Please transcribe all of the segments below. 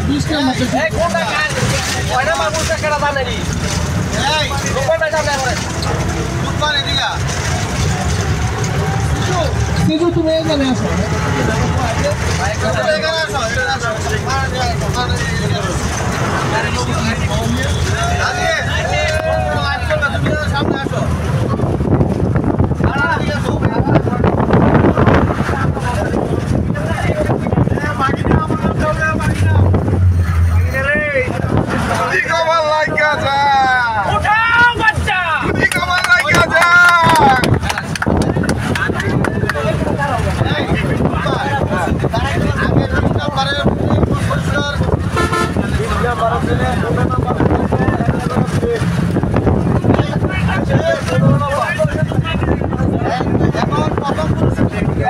20 নম্বর এই কোনটা কার ওইটা মানুষটা কেডা জানে নি এই কোনটা জানে আমরা দোকান এদিকে সিজু তুমি এখানে আসো ভাই এখানে আসো সামনে আসো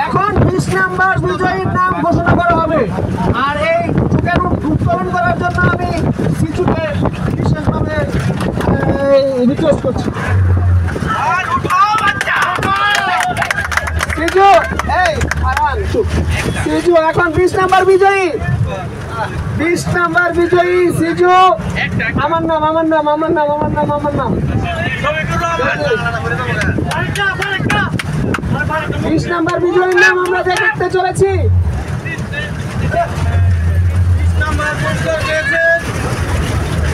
এখন 20 নাম্বার বিজয়ীর নাম ঘোষণা করা হবে আর এই টুকেন উত্তোলন করার জন্য আমি সিজুকে বিশেষভাবে রিকোয়েস্ট করছি সিজু এই আরাম চুপ সিজু এখন 20 নাম্বার বিজয়ী 20 নাম্বার বিজয়ী সিজু আমার নাম 20 নাম্বার বিজয়ীর নাম আমরা দেখতে চলেছি 20 নাম্বার পুরস্কার পেয়েছেন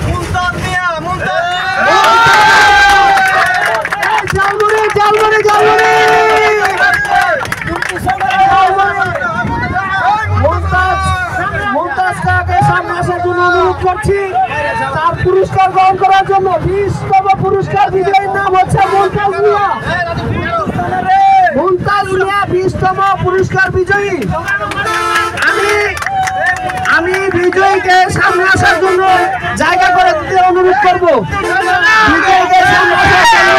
মুমতাজ মিয়া জালমুড়ি মুমতাজকে সামনে আসার জন্য অনুরোধ করছি তার পুরস্কার গ্রহণ করার জন্য 20তম পুরস্কার বিজয়ীর নাম হচ্ছে মুমতাজ মিয়া 20তম পুরস্কার বিজয়ী আমি বিজয়ীকে সামনে আসার জন্য জায়গা করে দিতে অনুরোধ করব বিজয়ীকে সামনে আসার জন্য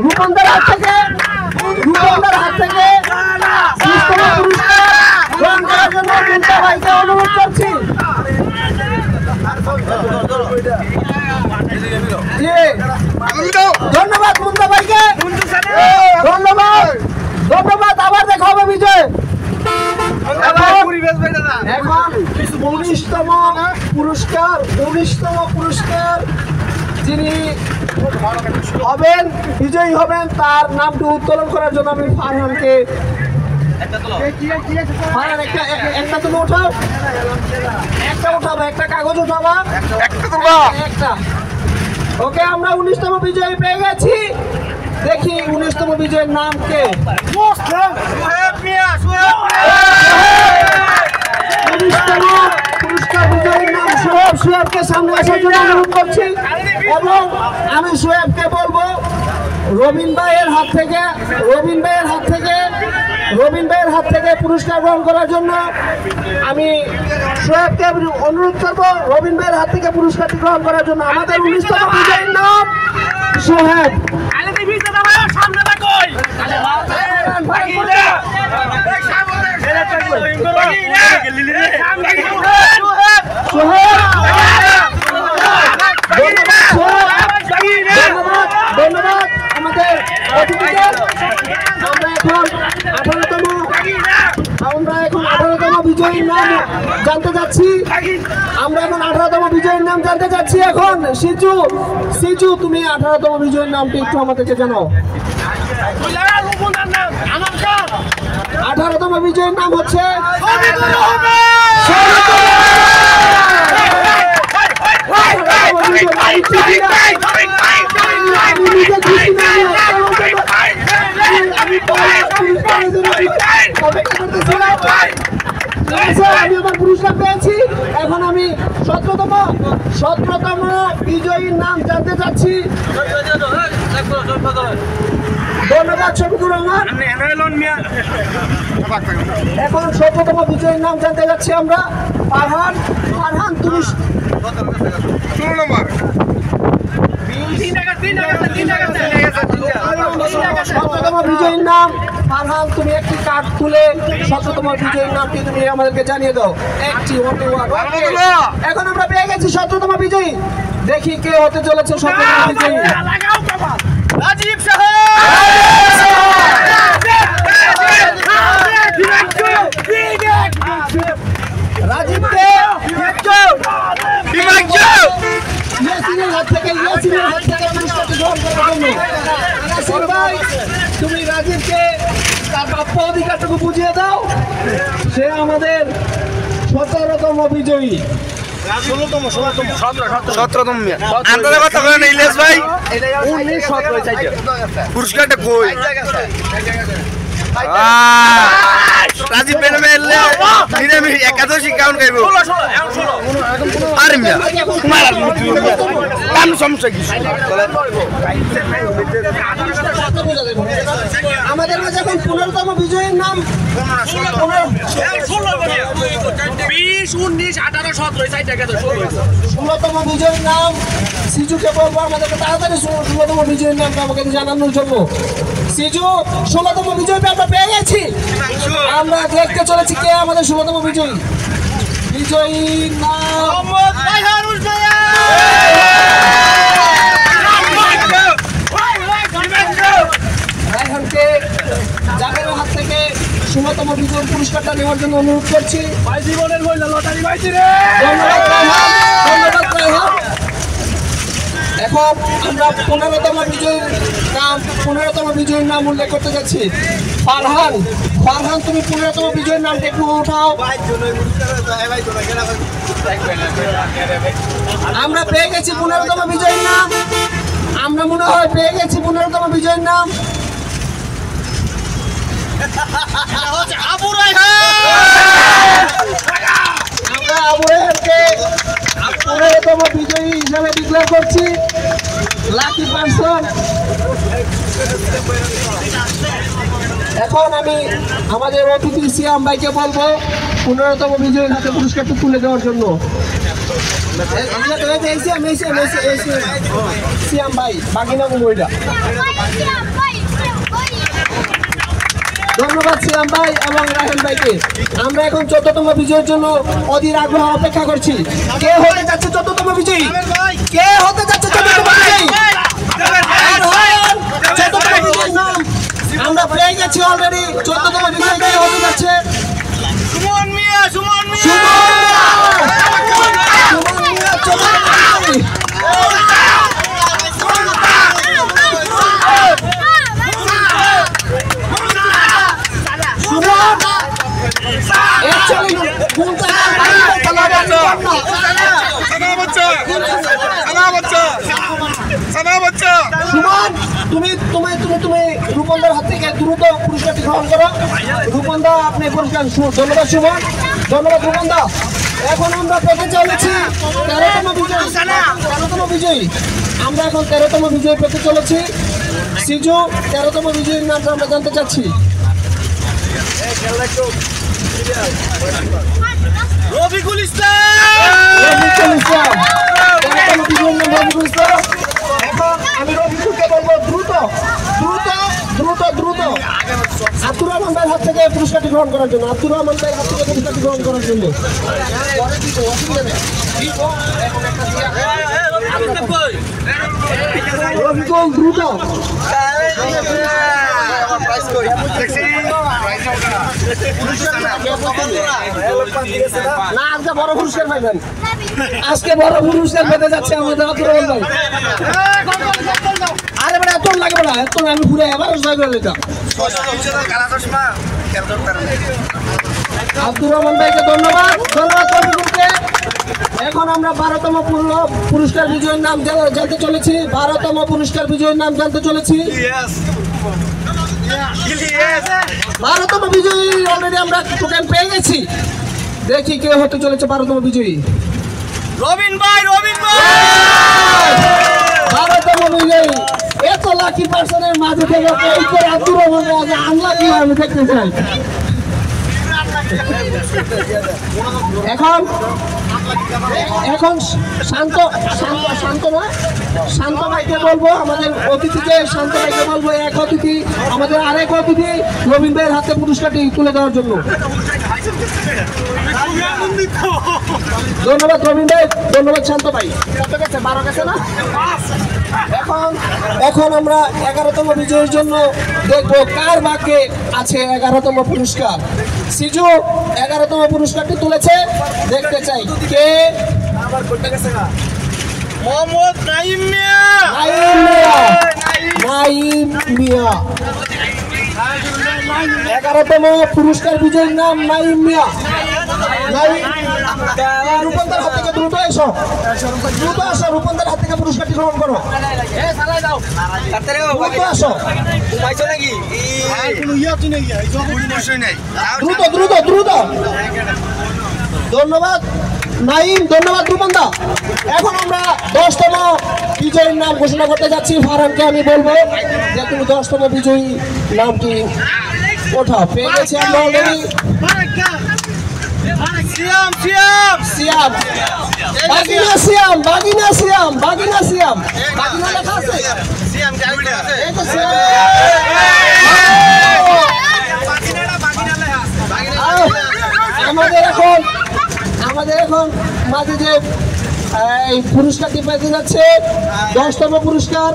রূপন্দার হাত থেকে 20তম পুরস্কার গ্রহণ করার জন্য মুন্তা ভাইকে অনুরোধ করছি ধন্যবাদ মুন্তা ভাইকে ধন্যবাদ আবার দেখা হবে বিজয় এখন 19তম পুরস্কার যিনি হবেন বিজয়ী হবেন তার নামটি উত্তোলন করার জন্য আমি ফারহানকে একটা তুমি উঠাও একটা কাগজ উঠাবা একটা ওকে আমরা 19তম বিজয়ী পেয়ে গেছি দেখি 19তম বিজয়ের নাম কে 19তম পুরস্কার বিজয়ীর নাম সোহেবকে সামনে আসার জন্য অনুরোধ করছি এবং আমি সোহেবকে বলবো রবিন ভাইয়ের হাত থেকে পুরস্কার গ্রহণ করার জন্য আমি সোহেবকে অনুরোধ করবো রবিন ভাইয়ের হাত থেকে পুরস্কারটি গ্রহণ করার জন্য আমাদের 19তম বিজয়ীর নাম সোহেব ধন্যবাদ আমাদের অতিথিকে আমরা এখন 18তম বিজয়ীর নাম জানতে যাচ্ছি এখন সিজু তুমি 18তম বিজয়ীর নামটি একটু আমাদেরকে জানাও 18তম বিজয়ীর নাম হচ্ছে আমি আমার পুরস্কার পেয়েছি এখন আমি 17তম বিজয়ীর নাম জানতে চাচ্ছি ধন্যবাদ শফিকুর রহমান এখন 17তম বিজয়ীর নাম জানতে যাচ্ছি আমরা ফারহান তুমি 16 নম্বর 17তম বিজয়ীর নাম ফারহান তুমি একটি কার্ড তুলে 17তম বিজয়ীর নামটি তুমি আমাদেরকে জানিয়ে দাও এখন আমরা পেয়ে গেছি 17তম বিজয়ী দেখি কে হতে চলেছে 17তম বিজয়ী রাজীব সাহেব রবিন ভাই, তুমি রাজীবকে তার প্রাপ্য অধিকারটুকু বুঝিয়ে দাও। সে আমাদের 17তম বিজয়ী। 17তম আন্তর্জাতিক কথা বলেন ইলিয়াস ভাই। 19, 17 পুরস্কারটা কই? রাজীব ম্যাডাম এলে নিরামিষ একাদশী কেমন খাইব? আরে মিয়া কাম সমস্যা কি? আমাদের মাঝে এখন 15তম বিজয়ীর নাম 16তম বিজয়ীর নাম সিজুকে বলবো আমাদেরকে তাড়াতাড়ি 16তম বিজয়ীর নামটা আমাকে জানানোর জন্য। সিজু 16তম বিজয়ী আমরা পেয়ে গেছি। আমরা দেখতে চলেছি কে আমাদের 16তম বিজয়ী। বিজয়ীর নাম রায়হানকে জাবেরের হাত থেকে 16তম বিজয়ী পুরস্কারটা নেওয়ার জন্য অনুরোধ করছি। ধন্যবাদ রায়হান, ধন্যবাদ রায়হান। এখন আমরা 15তম বিজয়ীর নাম উল্লেখ করতে যাচ্ছি। ফারহান, তুমি 15তম বিজয়ীর নামটা একটু উঠাও। আমরা পেয়ে গেছি 15তম বিজয়ীর নাম। আমরা মনে হয় পেয়ে গেছি 15তম বিজয়ীর নাম। আবু রায়হান। আমরা আবু রায়হানকে 15তম বিজয়ী হিসাবে ডিক্লেয়ার করছি। Lucky person. এখন আমি আমাদের অতিথি সিয়াম ভাইকে বলবো 15তম বিজয়ীর হাতে পুরস্কারটা তুলে দেওয়ার জন্য। সিয়াম ভাই বাকিনা মুম্বইটা। ধন্যবাদ সিয়াম ভাই এবং রায়হান ভাইকে। আমরা এখন 14তম বিজয়ের জন্য অধীর আগ্রহ অপেক্ষা করছি। কে হতে যাচ্ছে 14তম বিজয়ী? কে হতে যাচ্ছে 14তম বিজয়ী? 14তম বিজয়ীর নাম আমরা পেয়ে গেছি অলরেডি। 14তম বিজয়ী কে হতে যাচ্ছে? সুমন মিয়া। সুমন মিয়া 14তম বিজয়ী। সুমন, তুমি রূপনদার হাত থেকে দ্রুত পুরস্কারটি গ্রহণ করো। রূপনদা আপনি পুরস্কার। ধন্যবাদ সুমন, ধন্যবাদ রূপনদা। এখন আমরা পেতে চলেছি 13তম বিজয়ী। আমরা এখন 13তম বিজয়ী পেতে চলেছি। সিজু 13তম বিজয়ীর নামটা আমরা জানতে চাচ্ছি। রফিকুল ইসলাম। এখন আমি রফিকুলকে বলবো দ্রুত আব্দুর রহমান ভাইয়ের হাত থেকে পুরস্কারটি গ্রহণ করার জন্য। রফিকুল দ্রুত। না, আজকে বড় পুরস্কার পাইবেন। আজকে বড় পুরস্কার পেতে যাচ্ছে আমাদের আব্দুর রহমান ভাই। আরে বেটা এত লাগবে না, এত আমি ঘুরে এবার জয় করে দিতাম। আব্দুর রহমান ভাইকে ধন্যবাদ রফিকুলকে। এখন আমরা 12তম পুরস্কার বিজয়ীর নাম জানতে চলেছি। 12তম পুরস্কার বিজয়ীর নাম জানতে চলেছি। 12তম বিজয়ী অলরেডি আমরা টোকেন পেয়ে গেছি। দেখি কে হতে চলেছে 12তম বিজয়ী। রবিন ভাই। 12তম বিজয়ী। এত লাকি পার্সনের মাঝে থেকে আব্দুর রহমান ভাই আনলাকি আমি দেখতে চাই। এখন শান্ত ভাইকে বলবো, আমাদের অতিথিকে শান্ত ভাইকে বলবো, এক অতিথি আমাদের আরেক অতিথি রবিন ভাইয়ের হাতে পুরস্কারটি তুলে দেওয়ার জন্য। ধন্যবাদ রবিন ভাই, ধন্যবাদ শান্ত ভাই। 12 গেছে না? এখন আমরা 11তম বিজয়ের জন্য দেখবো কার ভাগ্যে আছে 11তম পুরস্কার। সিজু 11তম পুরস্কারটি তুলেছে, দেখতে চাই কে। মোহাম্মদ নাইম মিয়া। নাইম মিয়া 11তম পুরস্কার বিজয়ীর নাম নাইম মিয়া। রূপন্দার হাত থেকে দ্রুত এসো, রূপন্দার হাত থেকে পুরস্কারটি গ্রহণ করো। দ্রুত আসো, দ্রুত দ্রুত দ্রুত। ধন্যবাদ নাইম, ধন্যবাদ রূপন্দা। এখন আমরা 10তম বিজয়ীর নাম ঘোষণা করতে যাচ্ছি। ফারহানকে আমি বলবো যে তুমি 10তম বিজয়ী নামটি ওঠা পেয়ে গেছি আমরা অলরেডি। সিয়াম সিয়াম সিয়াম, বাগিনা সিয়াম, বাগিনা সিয়াম, বাগিনা সিয়াম, বাগিনা লেখা আছে। সিয়াম গাড়িটা আছে। এই তো সিয়াম। আমাদের এখন মাঝে যে এই পুরস্কারটি পেতে যাচ্ছে 10তম পুরস্কার,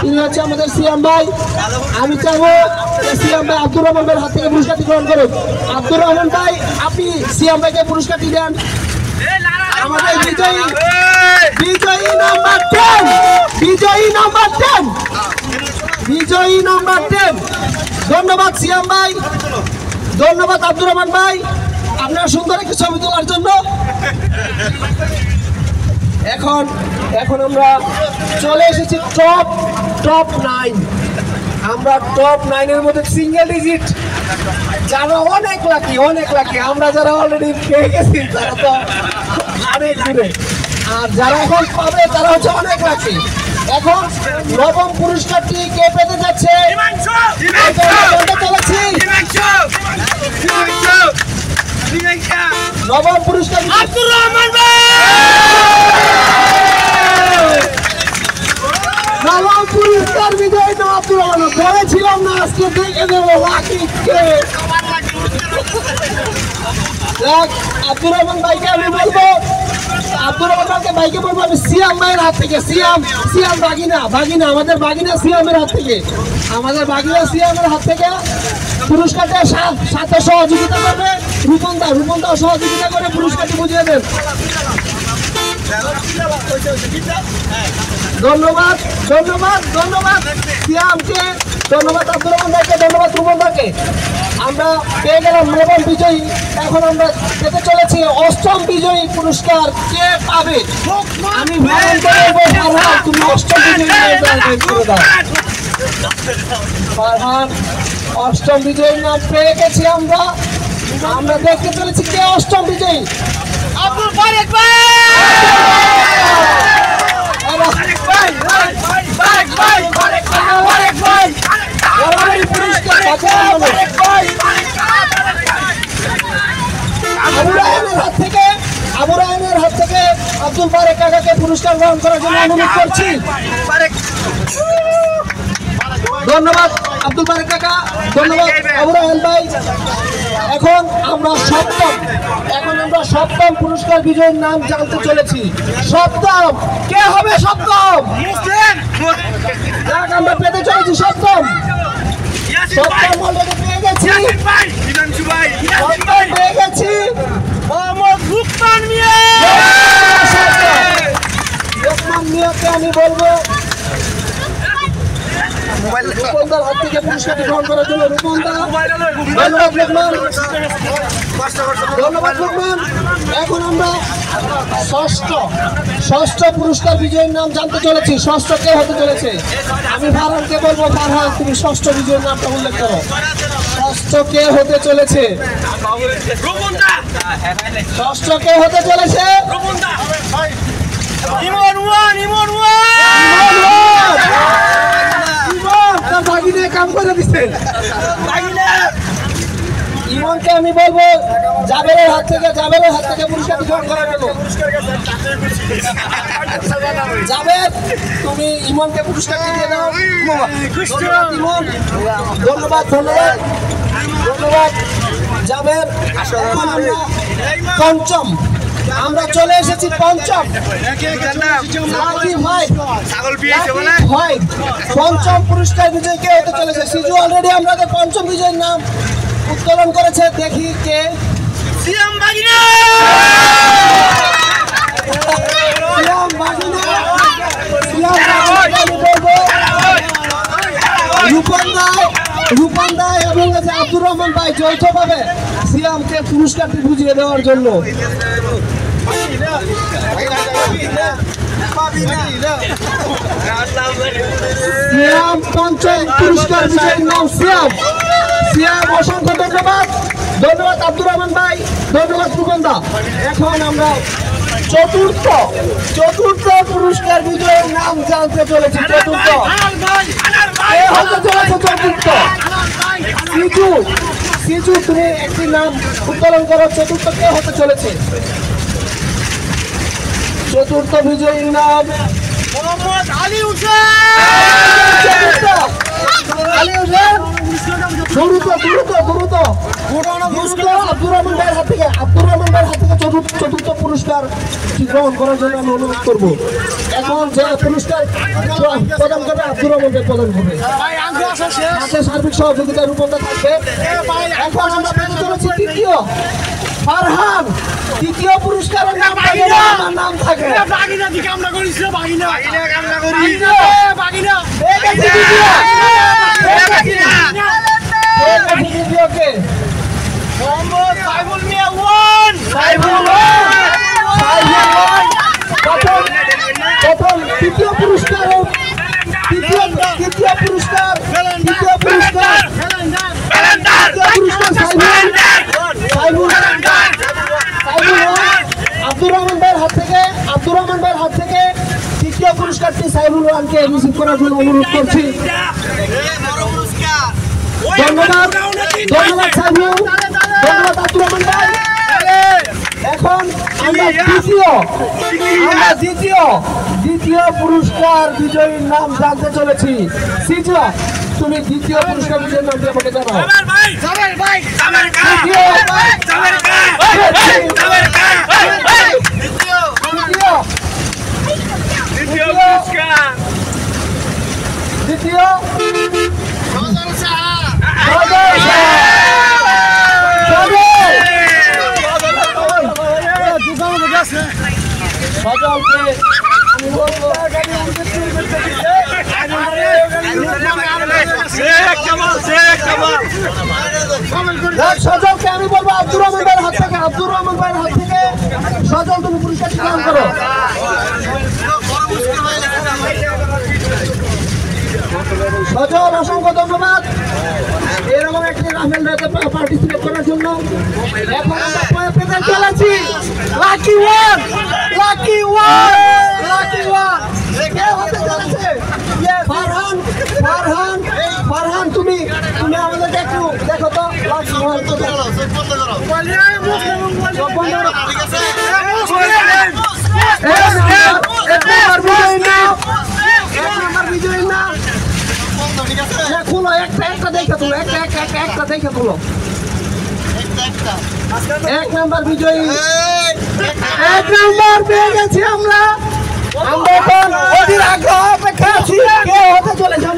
তিনি হচ্ছে আমাদের সিয়াম ভাই। আমি চাইবো সিয়াম ভাই আব্দুর রহমান ভাইয়ের হাত থেকে পুরস্কারটি গ্রহণ করুন। আব্দুর রহমান ভাই, আপনি সিয়াম ভাইকে পুরস্কারটি দেন। আমাদের বিজয়ী নাম্বার 10, বিজয়ী নাম্বার 10, বিজয়ী নাম্বার 10। ধন্যবাদ সিয়াম ভাই, ধন্যবাদ আব্দুর রহমান ভাই, আপনার সুন্দর একটি ছবি তোলার জন্য। এখন আমরা চলে এসেছি টপ 9। আমরা টপ 9-এর মধ্যে সিঙ্গেল ডিজিট যারা অনেক লাকি। আমরা যারা অলরেডি পেয়ে গেছি তারা তো অনেক দূরে, আর যারা এখন পাবে তারা হচ্ছে অনেক লাকি। এখন 9ম পুরস্কারটি কে পেতে যাচ্ছে? নবম পুরস্কার আব্দুর রহমান ভাই। নবম পুরস্কার বিজয়ী নাম আব্দুর রহমান। বলেছিলাম না আজকে দেখে দেবো লাকিকে। আব্দুর রহমান ভাইকে আমি বলবো, আব্দুর রহমান ভাইকে বলবো আমি সিয়াম ভাইয়ের হাত থেকে, সিয়াম বাগিনা, আমাদের বাগিনা সিয়ামের হাত থেকে, আমাদের বাগিনা সিয়ামের হাত থেকে পুরস্কারটা সাথে সহযোগিতা করবে রূপন্দা সহযোগিতা করে পুরস্কারটি বুঝিয়ে দেন। ধন্যবাদ সিয়ামকে, ধন্যবাদ আব্দুর রহমান ভাইকে, ধন্যবাদ রূপন্দাকে। আমরা পেয়ে গেলাম 9ম বিজয়ী। এখন আমরা পেতে চলেছি 8ম বিজয়ী পুরস্কার। কে পাবে? আমি ফারহান বলবো, ফারহান তুমি 8ম বিজয়ী করে দাও। ফারহান 8ম বিজয়ীর নাম পেয়ে গেছি আমরা। দেখতে চলেছি কে 8ম বিজয়ী। আব্দুল বারেক ভাই। আবু রায়হানের হাত থেকে আব্দুল বারেক কাকাকে পুরস্কার গ্রহণ করার জন্য অনুরোধ করছি। ধন্যবাদ আব্দুল বারেক কাকা, ধন্যবাদ আবু রায়হান ভাই। এখন আমরা সপ্তম পুরস্কার বিজয়ীর নাম জানতে চলেছি। সপ্তম কে হবে? সপ্তম আমরা পেতে চলেছি। সপ্তম অলরেডি পেয়ে গেছি। মোহাম্মদ লুকমান মিয়া। লোকমান মিয়াকে আমি বলবো রূপন্দার হাত থেকে পুরস্কারটি গ্রহণ করার জন্য। রূপন্দা, ধন্যবাদ লোকমান। এখন আমরা ষষ্ঠ পুরস্কার বিজয়ীর নাম জানতে চলেছি। ষষ্ঠ কে হতে চলেছে? আমি ফারহানকে বলবো, ফারহান তুমি ষষ্ঠ বিজয়ীর নামটা উল্লেখ করো। ষষ্ঠ কে হতে চলেছে? ষষ্ঠ কে হতে চলেছে? কাম করে দিচ্ছেন ইমনকে আমি বলবো জাবেরের হাত থেকে পুরস্কারটি গ্রহণ করার জন্য। জাবের তুমি ইমনকে পুরস্কারটি দিয়ে দাও। ইমন, ধন্যবাদ জাবের। এখন আমরা আমরা চলে এসেছি পঞ্চম পুরস্কার বিজয়ী কে হতে চলেছে? সিজু অলরেডি আমাদের পঞ্চম বিজয়ীর নাম উত্তোলন করেছে। দেখি কে। সিয়াম বাগিনা। সিয়াম বাগিনা রূপন দাই এবং আব্দুর রহমান ভাই যৌথভাবে সিয়ামকে পুরস্কারটি বুঝিয়ে দেওয়ার জন্য। সিয়াম পঞ্চম পুরস্কার বিজয়ী নাম সিয়াম। অসংখ্য ধন্যবাদ আব্দুর রহমান ভাই, ধন্যবাদ রূপন দা। এখন আমরা চতুর্থ পুরস্কার বিজয়ীর নাম জানতে চলেছি। চতুর্থ সিজু, তুমি একটি নাম উত্তোলন করো। চতুর্থ কে হতে চলেছে? চতুর্থ বিজয়ীর নাম মোহাম্মদ আলী হোসেন। দ্রুত আব্দুর রহমান ভাইয়ের হাত থেকে চতুর্থ পুরস্কার গ্রহণ করার জন্য আমি অনুরোধ করবো। এখন যে পুরস্কার প্রদান করবে আব্দুর রহমান ভাই প্রদান করবে, সাথে সার্বিক সহযোগিতার রূপটা থাকবে। এখন আমরা পেতে চলেছি ফারহান। তৃতীয় পুরস্কারের নাম থাকে তৃতীয় পুরস্কার আব্দুর রহমান ভাইয়ের হাত থেকে তৃতীয় পুরস্কারটি সাইবুল ওয়ানকে রিসিভ করার জন্য অনুরোধ করছি। ধন্যবাদ সাইবুল, ধন্যবাদ আব্দুর রহমান ভাই। এখন আমরা দ্বিতীয় পুরস্কার বিজয়ীর নাম জানতে চলেছি। সিজু, তুমি দ্বিতীয় পুরস্কার বিজয়ীর নামটি আমাকে জানাও। সজলকে আমি বলবো আব্দুর রহমান ভাইয়ের হাত থেকে সজল তুমি পুরস্কার গ্রহণ করো। সজল, অসংখ্য ধন্যবাদ এরকম একটি রাফেল রাতে পার্টিসিপেট করার জন্য। এখন আমরা পেতে চলেছি লাকি ওয়ান। কে হতে চলেছে? ফারহান, তুমি আমাদেরকে একটু দেখো তো লাকি ওয়ান বিজয়ী নাম খুলো। একটা দেখে তুলো, একটা দেখে তুলো। 1 নাম্বার বিজয়ী, 1 নাম্বার পেয়ে গেছি আমরা। এখন অধীর আগ্রহ অপেক্ষা আছি কে হতে চলেছে।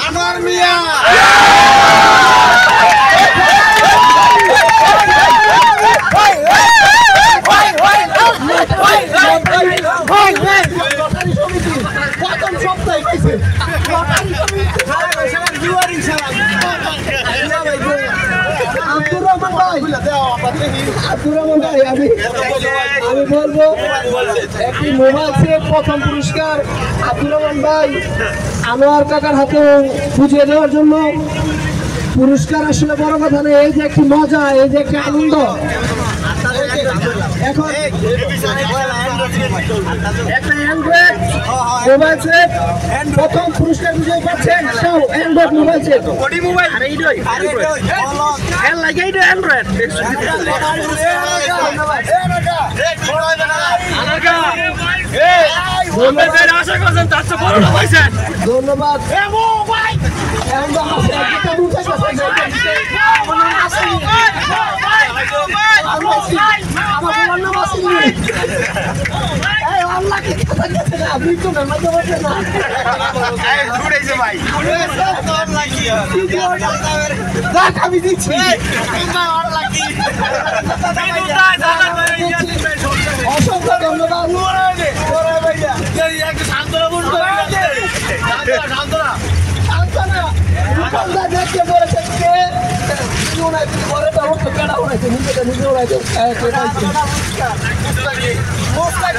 আনোয়ার মিয়া। আমি বলবো একটি মোবাইল সেট প্রথম পুরস্কার আব্দুর রহমান ভাই আনোয়ার কাকার হাতে বুঝিয়ে দেওয়ার জন্য। পুরস্কার আসলে বড় কথা নেই, এই যে একটি মজা, এই যে একটি আনন্দ। এখন একটা অ্যান্ড্রয়েড মোবাইল সেট প্রথম পুরস্কার বিজয়ী পাচ্ছেন অ্যান্ড্রয়েড মোবাইল সেট। ধন্যবাদ। আমার এই আল্লাহ কি কথা গেছে না আপনি তো না মজা বলছে না দেখ আমি দিচ্ছি অসংখ্য ধন্যবাদ সান্তনা দেখতে বলেছে কে ঘরে তো কেনা উড়াইছে নিজেকে নিজে উড়াইছে পুরস্কার